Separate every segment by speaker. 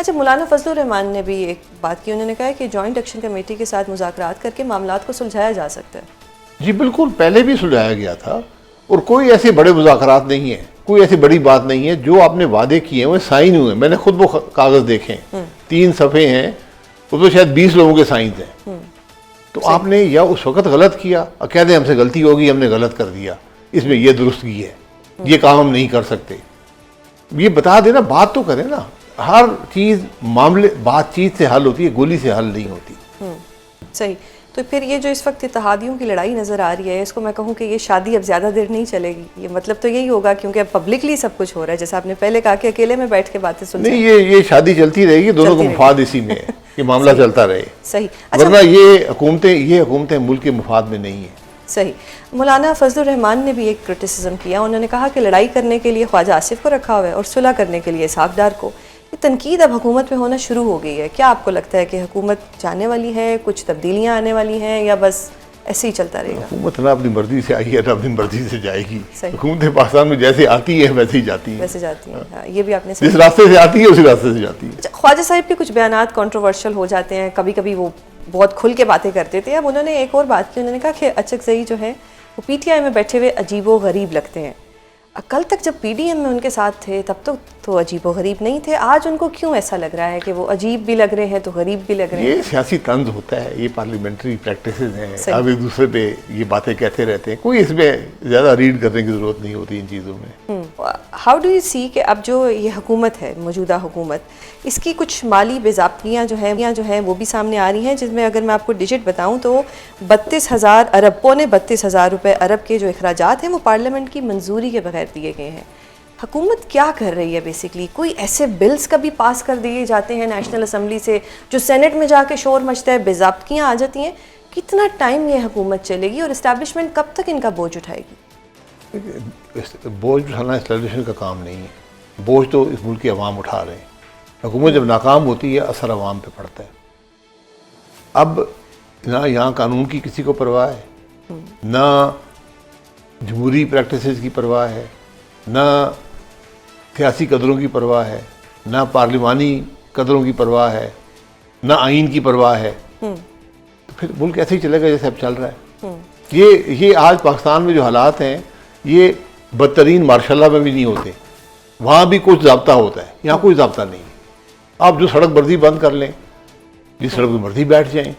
Speaker 1: اچھا، مولانا فضل الرحمان نے بھی ایک بات کی، انہوں نے کہا ہے کہ جوائنٹ ایکشن کمیٹی کے ساتھ مذاکرات کر کے معاملات کو سلجھایا جا سکتا ہے۔
Speaker 2: جی بالکل، پہلے بھی سلجھایا گیا تھا، اور کوئی ایسے بڑے مذاکرات نہیں ہیں، کوئی ایسی بڑی بات نہیں ہے۔ جو آپ نے وعدے کیے ہیں وہ سائن ہوئے ہیں، میں نے خود وہ کاغذ دیکھے ہیں، 3 صفحے ہیں، اس میں شاید 20 لوگوں کے سائنز ہیں۔ تو آپ نے یا اس وقت غلط کیا اور کہہ دیں ہم سے غلطی ہوگی، ہم نے غلط کر دیا، اس میں یہ درستگی ہے، یہ کام ہم نہیں کر سکتے، یہ بتا دینا، بات تو کریں نا۔ ہر چیز معاملے بات چیت سے حل ہوتی ہے، گولی سے حل نہیں ہوتی۔
Speaker 1: صحیح۔ تو پھر یہ جو اس وقت اتحادیوں کی لڑائی نظر آ رہی ہے، اس کو میں کہوں کہ یہ شادی اب زیادہ دیر نہیں چلے گی، یہ مطلب تو یہی ہوگا، کیونکہ اب پبلکلی سب کچھ ہو رہا ہے، جیسا آپ نے پہلے کہا کہ اکیلے میں بیٹھ کے باتیں سن
Speaker 2: نہیں، یہ شادی چلتی رہے گی، دونوں کا مفاد اسی میں ہے، یہ معاملہ چلتا رہے۔
Speaker 1: صحیح۔
Speaker 2: ورنہ یہ حکومتیں ملک کے مفاد میں نہیں ہیں۔
Speaker 1: صحیح۔ مولانا فضل الرحمان نے بھی ایک کرٹیسزم کیا، انہوں نے کہا کہ لڑائی کرنے کے لیے خواجہ آصف کو رکھا ہوا ہے اور صلح کرنے کے لیے اسحاق ڈار کو۔ یہ تنقید اب حکومت میں ہونا شروع ہو گئی ہے، کیا آپ کو لگتا ہے کہ حکومت جانے والی ہے، کچھ تبدیلیاں آنے والی ہیں، یا بس ایسے ہی چلتا رہے گا؟
Speaker 2: حکومت نہ اپنی مرضی سے آئی ہے نہ اپنی مرضی سے جائے گی۔ حکومتیں پاکستان میں جیسے آتی ہے ویسے ہی جاتی ہیں،
Speaker 1: ویسے جاتی ہیں، یہ بھی آپ نے
Speaker 2: جس راستے سے آتی ہے اسی راستے سے جاتی ہے۔
Speaker 1: خواجہ صاحب کے کچھ بیانات کنٹروورشل ہو جاتے ہیں، کبھی کبھی وہ بہت کھل کے باتیں کرتے تھے۔ اب انہوں نے ایک اور بات کی، انہوں نے کہا کہ اچکزئی جو ہے وہ پی ٹی آئی میں بیٹھے ہوئے عجیب و غریب لگتے ہیں۔ کل تک جب پی ڈی ایم میں ان کے ساتھ تھے تب تو عجیب و غریب نہیں تھے، آج ان کو کیوں ایسا لگ رہا ہے کہ وہ عجیب بھی لگ رہے ہیں تو غریب بھی لگ رہے ہیں؟
Speaker 2: یہ سیاسی طنز ہوتا ہے، یہ پارلیمنٹری پریکٹسز ہیں، اب ایک دوسرے پہ یہ باتیں کہتے رہتے ہیں، کوئی اس میں زیادہ ریڈ کرنے کی ضرورت نہیں ہوتی ان چیزوں میں۔
Speaker 1: ہاؤ ڈو یو سی کہ اب جو یہ حکومت ہے، موجودہ حکومت، اس کی کچھ مالی بے ضابطگیاں جو ہیں وہ بھی سامنے آ رہی ہیں، جس میں اگر میں آپ کو ڈیجٹ بتاؤں تو 32,000 ارب، پونے 32,000 روپے ارب کے جو اخراجات ہیں وہ پارلیمنٹ کی منظوری کے بغیر دیے گئے ہیں۔ حکومت کیا کر رہی ہے بیسیکلی؟ کوئی ایسے بلز کبھی پاس کر دیے جاتے ہیں نیشنل اسمبلی سے جو سینٹ میں جا کے شور مچتا ہے، بے ضابطگیاں آ جاتی ہیں؟ کتنا ٹائم یہ حکومت چلے گی اور اسٹیبلشمنٹ کب تک ان کا بوجھ اٹھائے گی؟
Speaker 2: بوجھ اٹھانا اسٹیبلشمنٹ کا کام نہیں ہے، بوجھ تو اس ملک کے عوام اٹھا رہے ہیں۔ حکومت جب ناکام ہوتی ہے اثر عوام پہ پڑتا ہے۔ اب نہ یہاں قانون کی کسی کو پرواہ ہے، نہ جمہوری پریکٹسز کی پرواہ ہے، نہ سیاسی قدروں کی پرواہ ہے، نہ پارلیمانی قدروں کی پرواہ ہے، نہ آئین کی پرواہ ہے۔ تو پھر ملک ایسے ہی چلے گا جیسے اب چل رہا ہے۔ یہ آج پاکستان میں جو حالات ہیں یہ بدترین مارشاء اللہ میں بھی نہیں ہوتے، وہاں بھی کچھ ضابطہ ہوتا ہے، یہاں کوئی ضابطہ نہیں ہے۔ آپ جو سڑک مرضی بند کر لیں، جس سڑک پہ مرضی بیٹھ جائیں،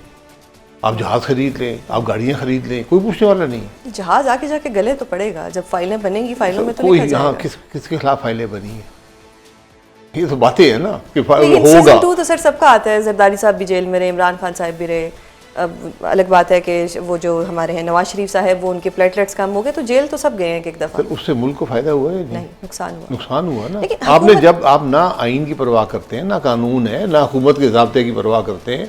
Speaker 2: آپ جہاز خرید لیں، آپ گاڑیاں خرید لیں، کوئی پوچھنے والا نہیں ہے۔
Speaker 1: جہاز آ کے جا کے گلے تو پڑے گا، جب فائلیں بنیں گی فائلوں میں تو
Speaker 2: کوئی
Speaker 1: لکھا جائے
Speaker 2: یہاں
Speaker 1: گا۔
Speaker 2: کس کے خلاف فائلیں بنی ہیں؟ یہ تو باتیں ہیں نا کہ
Speaker 1: لیکن
Speaker 2: ہوگا۔
Speaker 1: سیزن 2 تو سر سب کا آتا ہے، زرداری صاحب بھی جیل میں رہے، عمران خان صاحب بھی رہے۔ اب الگ بات ہے کہ وہ جو ہمارے ہیں نواز شریف صاحب، وہ ان کے پلیٹلیٹس کم ہو گئے تو جیل تو سب گئے ہیں ایک دفعہ۔
Speaker 2: اس سے ملک کو فائدہ ہوا ہے؟
Speaker 1: نہیں، نقصان ہوا۔
Speaker 2: نقصان ہوا نا۔
Speaker 1: لیکن
Speaker 2: آپ نے جب آپ نہ آئین کی پرواہ کرتے ہیں، نہ قانون ہے، نہ حکومت کے ضابطے کی پرواہ کرتے ہیں،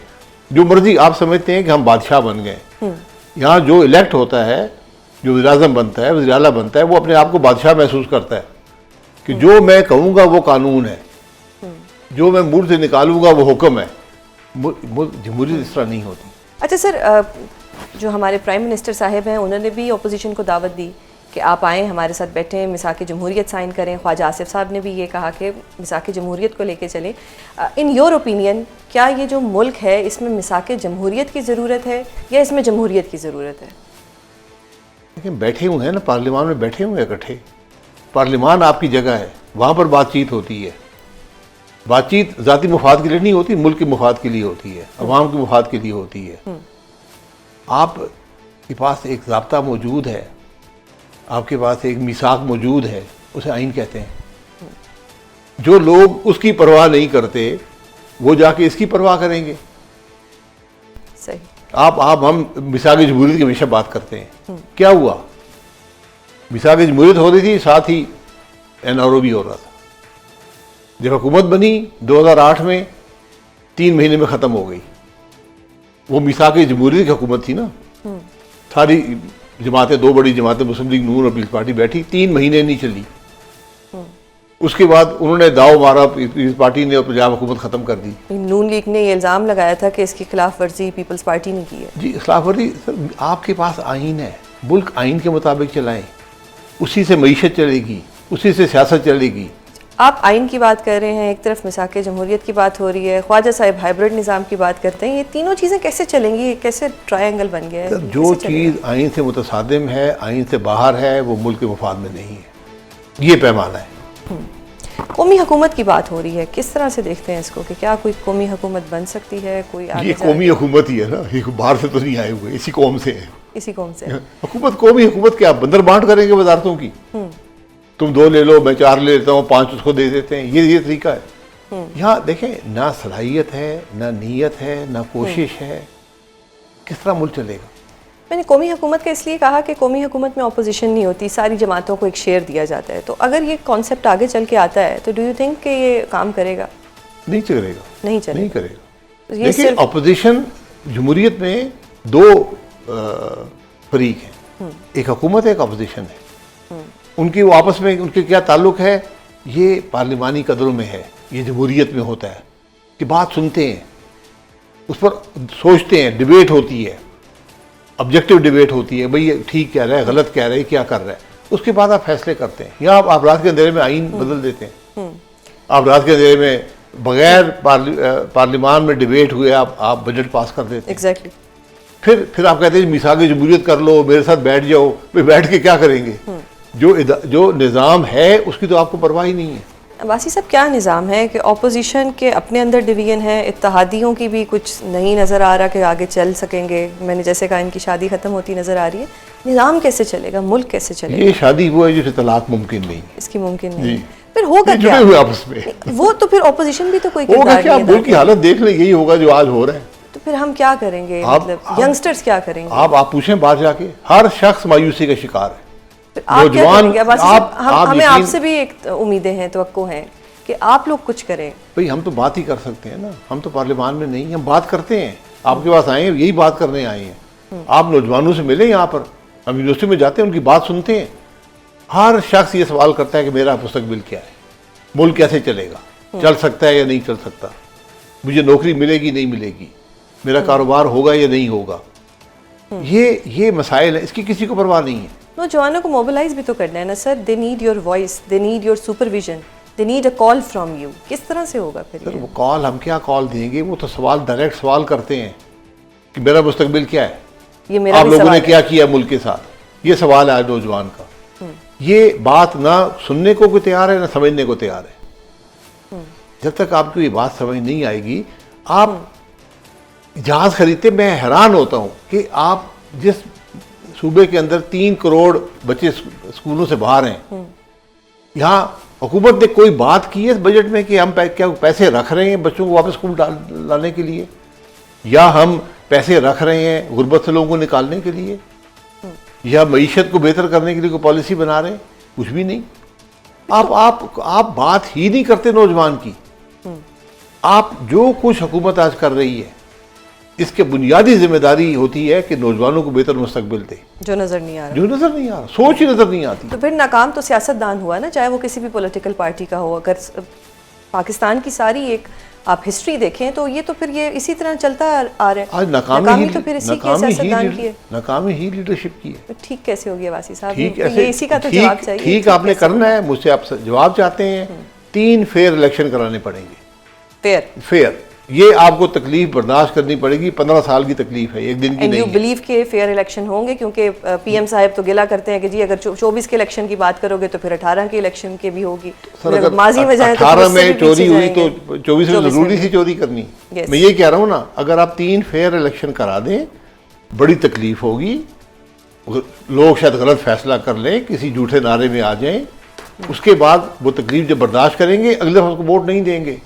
Speaker 2: جو مرضی آپ سمجھتے ہیں کہ ہم بادشاہ بن گئے۔ یہاں جو الیکٹ ہوتا ہے، جو وزیر اعظم بنتا ہے، وزیر اعلیٰ بنتا ہے، وہ اپنے آپ کو بادشاہ محسوس کرتا ہے کہ جو میں کہوں گا وہ قانون ہے، جو میں منہ سے نکالوں گا وہ حکم ہے۔ جمہوریت اس طرح نہیں ہوتی۔
Speaker 1: اچھا سر، جو ہمارے پرائم منسٹر صاحب ہیں انہوں نے بھی اپوزیشن کو دعوت دی کہ آپ آئیں ہمارے ساتھ بیٹھیں، میثاق جمہوریت سائن کریں۔ خواجہ آصف صاحب نے بھی یہ کہا کہ میثاق جمہوریت کو لے کے چلیں۔ ان یور اوپینین، کیا یہ جو ملک ہے اس میں میثاق جمہوریت کی ضرورت ہے یا اس میں جمہوریت کی ضرورت ہے؟
Speaker 2: لیکن بیٹھے ہوئے ہیں نا، پارلیمان میں بیٹھے ہوئے ہیں اکٹھے، پارلیمان آپ کی جگہ ہے، وہاں پر بات چیت ہوتی ہے۔ بات چیت ذاتی مفاد کے لیے نہیں ہوتی، ملک کے مفاد کے لیے ہوتی ہے، عوام کے مفاد کے لیے ہوتی ہے۔ آپ کے پاس ایک ضابطہ موجود ہے، آپ کے پاس ایک میثاق موجود ہے، اسے آئین کہتے ہیں۔ جو لوگ اس کی پرواہ نہیں کرتے وہ جا کے اس کی پرواہ کریں گے۔
Speaker 1: صحیح۔
Speaker 2: ہم میثاق جمہوریت کی ہمیشہ بات کرتے ہیں، کیا ہوا؟ میثاق جمہوریت ہو رہی تھی، ساتھ ہی این آر او بھی ہو رہا تھا۔ جب حکومت بنی 2008 میں 3 مہینے میں ختم ہو گئی۔ وہ میثاق جمہوریت کی حکومت تھی نا، ساری جماعتیں، 2 بڑی جماعتیں، مسلم لیگ نون اور پیپلز پارٹی بیٹھی، 3 مہینے نہیں چلی۔ اس کے بعد انہوں نے داؤ مارا پیپلز پارٹی نے اور پنجاب حکومت ختم کر دی۔
Speaker 1: نون لیگ نے یہ الزام لگایا تھا کہ اس کی خلاف ورزی پیپلز پارٹی نے کی ہے۔
Speaker 2: جی، خلاف ورزی سر، آپ کے پاس آئین ہے، ملک آئین کے مطابق چلائیں، اسی سے معیشت چلے گی، اسی سے سیاست چلے گی۔
Speaker 1: آپ آئین کی بات کر رہے ہیں، ایک طرف مساق جمہوریت کی بات ہو رہی ہے، خواجہ صاحب ہائبرڈ نظام کی بات کرتے ہیں، یہ تینوں چیزیں کیسے چلیں گی؟ کیسے ٹرائنگل بن گیا ہے؟
Speaker 2: جو چیز آئین سے متصادم ہے، آئین سے باہر ہے، وہ ملک کے مفاد میں نہیں ہے، یہ پیمانہ ہے۔
Speaker 1: قومی حکومت کی بات ہو رہی ہے، کس طرح سے دیکھتے ہیں اس کو کہ کیا کوئی قومی حکومت بن سکتی ہے؟ کوئی
Speaker 2: یہ قومی حکومت ہی ہے نا، یہ باہر سے تو نہیں آئے ہوئے، اسی قوم سے ہے۔
Speaker 1: اسی قوم سے
Speaker 2: حکومت قومی حکومت کیا بندر بانٹ کریں گے وزارتوں کی؟ تم 2 لے لو، میں 4 لے لیتا ہوں، 5 اس کو دے دیتے ہیں، یہ طریقہ ہے۔ یہاں دیکھیں، نہ صلاحیت ہے، نہ نیت ہے، نہ کوشش ہے، کس طرح ملک چلے گا؟
Speaker 1: میں نے قومی حکومت کا اس لیے کہا کہ قومی حکومت میں اپوزیشن نہیں ہوتی، ساری جماعتوں کو ایک شیئر دیا جاتا ہے، تو اگر یہ کانسیپٹ آگے چل کے آتا ہے تو ڈو یو تھنک کہ یہ کام کرے گا؟
Speaker 2: نہیں چلے گا،
Speaker 1: نہیں چلے
Speaker 2: نہیں کرے گا۔
Speaker 1: یہ
Speaker 2: دیکھیں،
Speaker 1: صرف
Speaker 2: اپوزیشن جمہوریت میں 2 فریق ہیں، ایک حکومت ہے، ایک اپوزیشن ہے۔ ان کی وہ آپس میں ان کے کیا تعلق ہے؟ یہ پارلیمانی قدروں میں ہے، یہ جمہوریت میں ہوتا ہے کہ بات سنتے ہیں، اس پر سوچتے ہیں، ڈیبیٹ ہوتی ہے، آبجیکٹو ڈیبیٹ ہوتی ہے، بھئی یہ ٹھیک کہہ رہا ہے، غلط کہہ رہا ہے، کیا کر رہا ہے، اس کے بعد آپ فیصلے کرتے ہیں۔ یا آپ رات کے اندھیرے میں آئین بدل دیتے ہیں، آپ رات کے اندھیرے میں بغیر پارلیمان میں ڈیبیٹ ہوئے آپ بجٹ پاس کر دیتے ہیں۔
Speaker 1: ایگزیکٹلی۔
Speaker 2: پھر آپ کہتے ہیں میثاق جمہوریت کر لو، میرے ساتھ بیٹھ جاؤ، پھر بیٹھ کے کیا کریں گے؟ جو نظام ہے اس کی تو آپ کو پرواہ ہی نہیں ہے۔
Speaker 1: عباسی صاحب، کیا نظام ہے کہ اپوزیشن کے اپنے اندر ڈویژن ہے، اتحادیوں کی بھی کچھ نہیں نظر آ رہا کہ آگے چل سکیں گے؟ میں نے جیسے کہا ان کی شادی ختم ہوتی نظر آ رہی ہے، نظام کیسے چلے گا؟ ملک کیسے چلے گا؟
Speaker 2: یہ شادی وہ ہے جس سے طلاق ممکن نہیں،
Speaker 1: اس کی ممکن نہیں، پھر ہوگا
Speaker 2: یہ
Speaker 1: کیا؟
Speaker 2: جڑے ہوئے آپس میں
Speaker 1: وہ تو پھر اپوزیشن بھی تو کوئی
Speaker 2: ہوگا
Speaker 1: کردار
Speaker 2: کیا؟
Speaker 1: نہیں
Speaker 2: ملک کی حالت دیکھ لیں، یہی ہوگا جو آج ہو رہا ہے۔
Speaker 1: تو پھر ہم کیا کریں گے؟ مطلب ینگسٹرز کیا کریں گے؟
Speaker 2: آپ پوچھیں باہر جا کے، ہر شخص مایوسی کا شکار ہے۔
Speaker 1: آپ کیا کریں گے؟ عباسی صاحب،
Speaker 2: آپ
Speaker 1: ہمیں آپ سے بھی ایک امیدیں ہیں، توقع ہیں کہ آپ لوگ کچھ کریں۔
Speaker 2: بھئی ہم تو بات ہی کر سکتے ہیں نا، ہم تو پارلیمان میں نہیں، ہم بات کرتے ہیں، آپ کے پاس آئے ہیں، یہی بات کرنے آئے ہیں۔ آپ نوجوانوں سے ملیں یہاں پر، ہم یونیورسٹی میں جاتے ہیں، ان کی بات سنتے ہیں، ہر شخص یہ سوال کرتا ہے کہ میرا مستقبل کیا ہے، ملک کیسے چلے گا، چل سکتا ہے یا نہیں چل سکتا، مجھے نوکری ملے گی نہیں ملے گی، میرا کاروبار ہوگا یا نہیں ہوگا۔ یہ مسائل ہیں، اس کی کسی کو پرواہ نہیں ہے۔
Speaker 1: نوجوانوں کو موبلائز بھی تو کرنا ہے نا sir, they need your voice, they need your supervision, they need a call from you. کس طرح سے ہوگا پھر
Speaker 2: سر
Speaker 1: یہ؟
Speaker 2: وہ کال ہم کیا کال دیں گے؟ وہ تو سوال ڈائریکٹ سوال کرتے ہیں کہ میرا مستقبل کیا ہے،
Speaker 1: یہ میرا
Speaker 2: آپ
Speaker 1: بھی
Speaker 2: لوگوں نے
Speaker 1: سوال ہے۔
Speaker 2: کیا کیا ملک کے ساتھ، یہ سوال ہے آج نوجوان کا۔ یہ بات نہ سننے کو کوئی تیار ہے، نہ سمجھنے کو تیار ہے۔ جب تک آپ کو یہ بات سمجھ نہیں آئے گی، آپ جہاز خریدتے، میں حیران ہوتا ہوں کہ آپ جس صوبے کے اندر 3 کروڑ بچے اسکولوں سے باہر ہیں، یہاں حکومت نے کوئی بات کی ہے اس بجٹ میں کہ ہم کیا پیسے رکھ رہے ہیں بچوں کو واپس اسکول لانے کے لیے، یا ہم پیسے رکھ رہے ہیں غربت سے لوگوں کو نکالنے کے لیے، یا معیشت کو بہتر کرنے کے لیے کوئی پالیسی بنا رہے ہیں؟ کچھ بھی نہیں۔ آپ بات ہی نہیں کرتے نوجوان کی۔ آپ جو کچھ حکومت آج کر رہی ہے، اس کے بنیادی ذمہ داری ہوتی ہے کہ نوجوانوں کو بہتر مستقبل دے،
Speaker 1: جو نظر نہیں آ رہا۔
Speaker 2: جو نظر نہیں آ رہا، سوچ ہی نظر نہیں آتی۔
Speaker 1: تو پھر ناکام تو سیاست دان ہوا نا، چاہے وہ کسی بھی پولیٹیکل پارٹی کا ہو۔ اگر پاکستان کی ساری ایک آپ ہسٹری دیکھیں تو یہ تو پھر یہ اسی طرح چلتا آ رہا ہے۔
Speaker 2: آج
Speaker 1: ناکامی تو پھر اسی کی سیاست دان کی ہے۔
Speaker 2: ناکامی ہی لیڈرشپ کی ہے۔
Speaker 1: ٹھیک کیسے ہوگی عباسی صاحب؟
Speaker 2: ٹھیک
Speaker 1: یہ اسی کا تو جواب چاہیے۔
Speaker 2: ٹھیک آپ نے کرنا ہے، مجھ سے آپ جواب چاہتے ہیں، 3 فیئر الیکشن کرانے پڑیں گے۔ فیئر، یہ آپ کو تکلیف برداشت کرنی پڑے گی، 15 سال کی تکلیف ہے، ایک دن کی
Speaker 1: اینڈ
Speaker 2: نہیں
Speaker 1: یو
Speaker 2: ہے۔
Speaker 1: بلیو کہ فیئر الیکشن ہوں گے؟ کیونکہ پی ایم صاحب تو گلہ کرتے ہیں کہ جی اگر 24 کے الیکشن کی بات کرو گے تو پھر 18 کے الیکشن کے بھی ہوگی۔
Speaker 2: سر اگر
Speaker 1: ماضی میں جائیں تو
Speaker 2: 18 میں چوری ہوئی تو 24 میں
Speaker 1: 24
Speaker 2: ضروری تھی چوری کرنی۔
Speaker 1: Yes.
Speaker 2: میں یہ کہہ رہا ہوں نا، اگر آپ 3 فیئر الیکشن کرا دیں، بڑی تکلیف ہوگی، لوگ شاید غلط فیصلہ کر لیں، کسی جھوٹے نعرے میں آ جائیں، اس کے بعد وہ تکلیف جب برداشت کریں گے، اگلے دفعہ کو ووٹ نہیں دیں گے۔